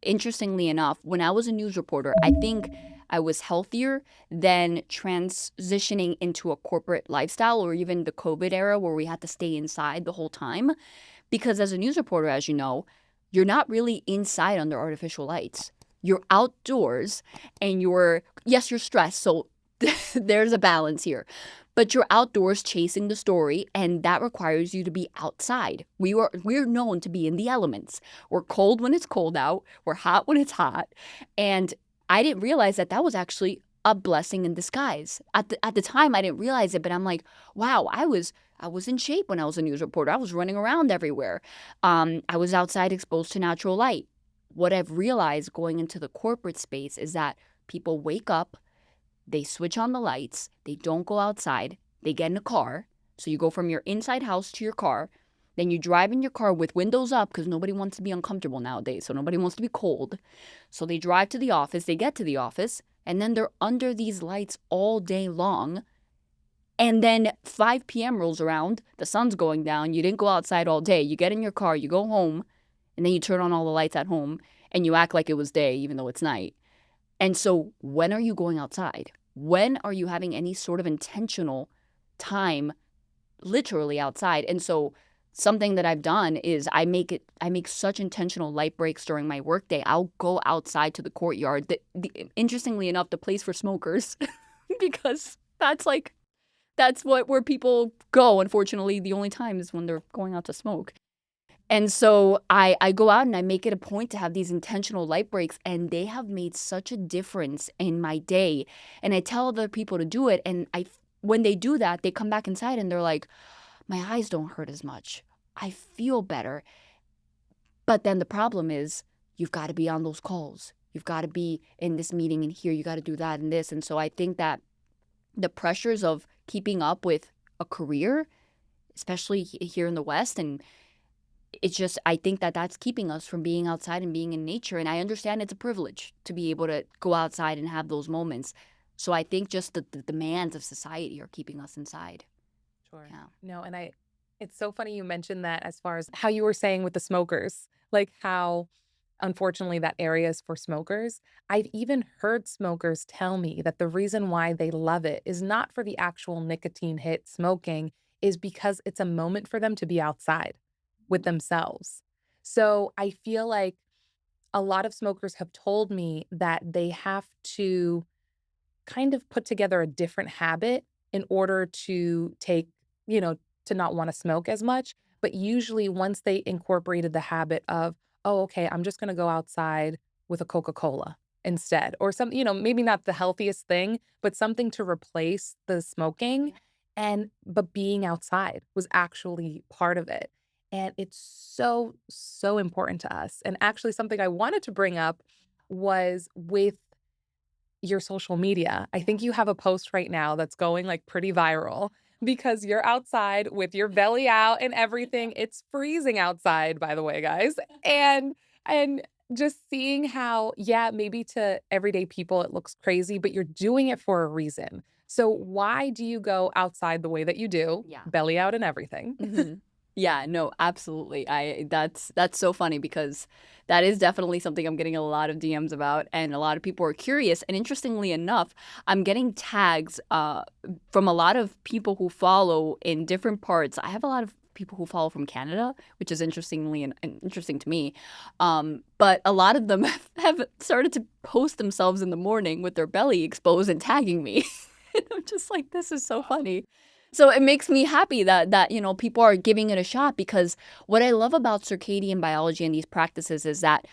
interestingly enough, when I was a news reporter, I think I was healthier than transitioning into a corporate lifestyle or even the COVID era where we had to stay inside the whole time. Because as a news reporter, as you know, you're not really inside under artificial lights. You're outdoors and yes, you're stressed. So there's a balance here. But you're outdoors chasing the story, and that requires you to be outside. We're known to be in the elements. We're cold when it's cold out. We're hot when it's hot. And I didn't realize that that was actually a blessing in disguise. At the time, I didn't realize it, but I'm like, wow, I was in shape when I was a news reporter. I was running around everywhere. I was outside exposed to natural light. What I've realized going into the corporate space is that people wake up, they switch on the lights, they don't go outside, they get in a car. So you go from your inside house to your car. Then you drive in your car with windows up because nobody wants to be uncomfortable nowadays. So nobody wants to be cold. So they drive to the office, they get to the office, and then they're under these lights all day long. And then 5 p.m. rolls around, the sun's going down, you didn't go outside all day, you get in your car, you go home, and then you turn on all the lights at home and you act like it was day even though it's night. And so when are you going outside? When are you having any sort of intentional time literally outside? And so something that I've done is I make such intentional light breaks during my workday. I'll go outside to the courtyard. Interestingly enough, the place for smokers because that's where people go. Unfortunately, the only time is when they're going out to smoke. And so I go out and I make it a point to have these intentional light breaks, and they have made such a difference in my day. And I tell other people to do it, and when they do that, they come back inside and they're like, my eyes don't hurt as much. I feel better. But then the problem is you've got to be on those calls. You've got to be in this meeting and here. You got to do that and this. And so I think that the pressures of keeping up with a career, especially here in the West, and it's just, I think that that's keeping us from being outside and being in nature. And I understand it's a privilege to be able to go outside and have those moments. So I think just the demands of society are keeping us inside. Sure. Yeah. No, it's so funny you mentioned that as far as how you were saying with the smokers, like how unfortunately that area is for smokers. I've even heard smokers tell me that the reason why they love it is not for the actual nicotine hit smoking, is because it's a moment for them to be outside with themselves. So I feel like a lot of smokers have told me that they have to kind of put together a different habit in order to you know, to not want to smoke as much. But usually, once they incorporated the habit of, oh, okay, I'm just going to go outside with a Coca Cola instead, or some, maybe not the healthiest thing, but something to replace the smoking. But being outside was actually part of it. And it's so, so important to us. And actually, something I wanted to bring up was with your social media. I think you have a post right now that's going like pretty viral because you're outside with your belly out and everything. It's freezing outside, by the way, guys. And just seeing how, yeah, maybe to everyday people it looks crazy, but you're doing it for a reason. So why do you go outside the way that you do, Yeah. belly out and everything? Mhm. Yeah, no, absolutely. That's so funny because that is definitely something I'm getting a lot of DMs about, and a lot of people are curious. And interestingly enough, I'm getting tags from a lot of people who follow in different parts. I have a lot of people who follow from Canada, which is and interesting to me. But a lot of them have started to post themselves in the morning with their belly exposed and tagging me. And I'm just like, this is so funny. So it makes me happy that people are giving it a shot, because what I love about circadian biology and these practices is that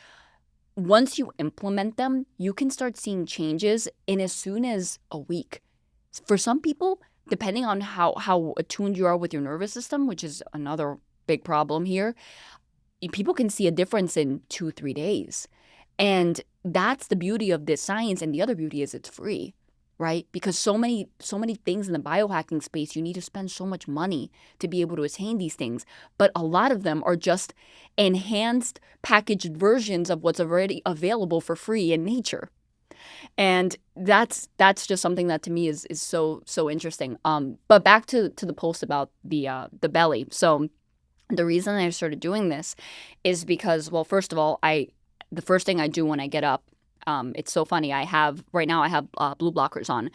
once you implement them, you can start seeing changes in as soon as a week. For some people, depending on how attuned you are with your nervous system, which is another big problem here, people can see a difference in 2-3 days. And that's the beauty of this science. And the other beauty is it's free, right? Because so many things in the biohacking space, you need to spend so much money to be able to attain these things. But a lot of them are just enhanced packaged versions of what's already available for free in nature. And that's just something that to me is so interesting. But back to the post about the belly. So the reason I started doing this is because, well, first of all, the first thing I do when I get up, it's so funny. Right now I have blue blockers on,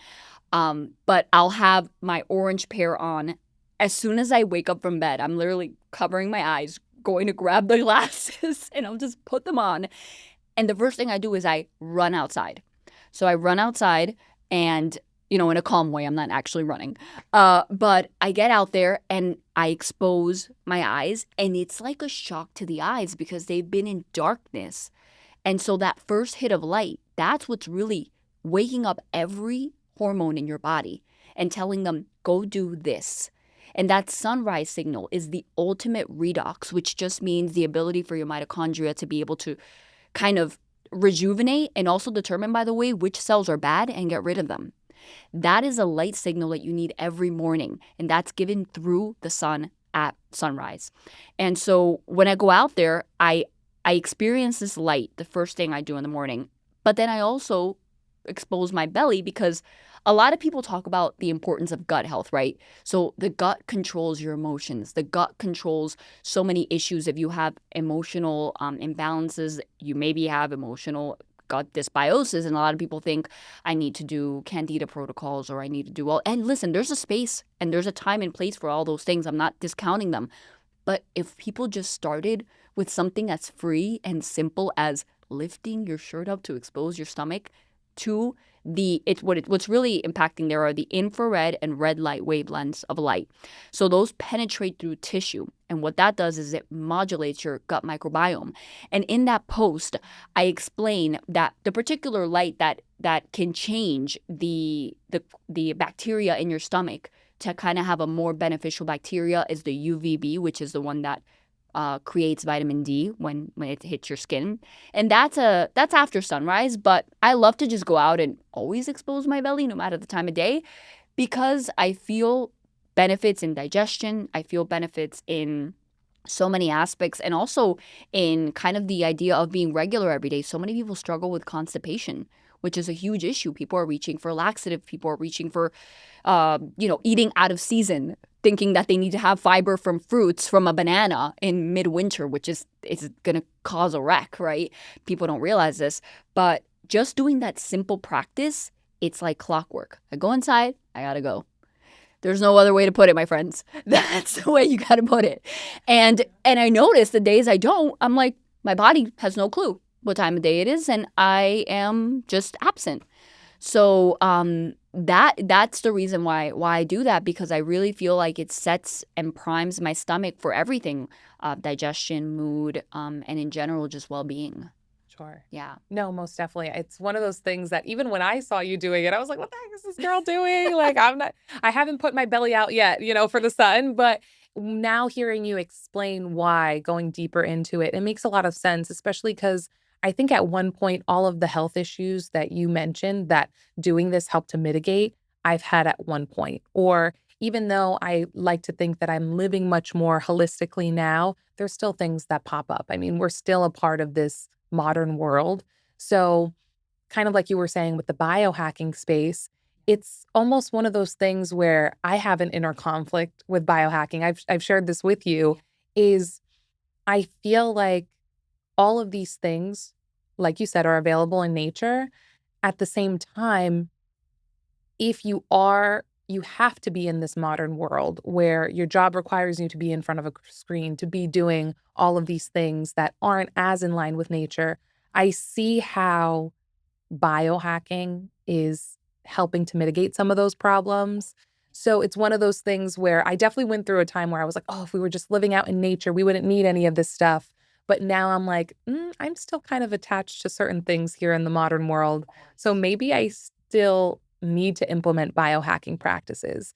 but I'll have my orange pair on as soon as I wake up from bed. I'm literally covering my eyes, going to grab the glasses, and I'll just put them on. And the first thing I do is I run outside. So I run outside and, in a calm way, I'm not actually running. But I get out there and I expose my eyes, and it's like a shock to the eyes because they've been in darkness. And so that first hit of light, that's what's really waking up every hormone in your body and telling them, go do this. And that sunrise signal is the ultimate redox, which just means the ability for your mitochondria to be able to kind of rejuvenate and also determine, by the way, which cells are bad and get rid of them. That is a light signal that you need every morning, and that's given through the sun at sunrise. And so when I go out there, I experience this light the first thing I do in the morning, but then I also expose my belly because a lot of people talk about the importance of gut health, right? So the gut controls your emotions. The gut controls so many issues. If you have emotional imbalances, you maybe have emotional gut dysbiosis, and a lot of people think I need to do candida protocols or I need to do all. And listen, there's a space and there's a time and place for all those things. I'm not discounting them. But if people just started with something as free and simple as lifting your shirt up to expose your stomach to what's really impacting there are the infrared and red light wavelengths of light. So those penetrate through tissue. And what that does is it modulates your gut microbiome. And in that post, I explain that the particular light that can change the bacteria in your stomach to kind of have a more beneficial bacteria is the UVB, which is the one that creates vitamin D when it hits your skin, and that's after sunrise. But I love to just go out and always expose my belly, no matter the time of day, because I feel benefits in digestion. I feel benefits in so many aspects, and also in kind of the idea of being regular every day. So many people struggle with constipation, which is a huge issue. People are reaching for laxative. People are reaching for, eating out of season, thinking that they need to have fiber from fruits from a banana in midwinter, which is going to cause a wreck, right? People don't realize this, but just doing that simple practice, it's like clockwork. I go inside, I gotta go. There's no other way to put it, my friends. That's the way you got to put it. And I notice the days I don't, I'm like, my body has no clue what time of day it is, and I am just absent. So that's the reason why I do that, because I really feel like it sets and primes my stomach for everything, digestion, mood, and in general, just well-being. Sure. Yeah. No, most definitely. It's one of those things that even when I saw you doing it, I was like, what the heck is this girl doing? Like, I haven't put my belly out yet, for the sun. But now hearing you explain why, going deeper into it, it makes a lot of sense, especially because I think at one point, all of the health issues that you mentioned that doing this helped to mitigate, I've had at one point. Or even though I like to think that I'm living much more holistically now, there's still things that pop up. I mean, we're still a part of this modern world. So, kind of like you were saying with the biohacking space, it's almost one of those things where I have an inner conflict with biohacking. I've shared this with you is I feel like all of these things, like you said, are available in nature. At the same time, if you have to be in this modern world where your job requires you to be in front of a screen, to be doing all of these things that aren't as in line with nature. I see how biohacking is helping to mitigate some of those problems. So it's one of those things where I definitely went through a time where I was like, oh, if we were just living out in nature, we wouldn't need any of this stuff. But now I'm like, I'm still kind of attached to certain things here in the modern world. So maybe I still need to implement biohacking practices.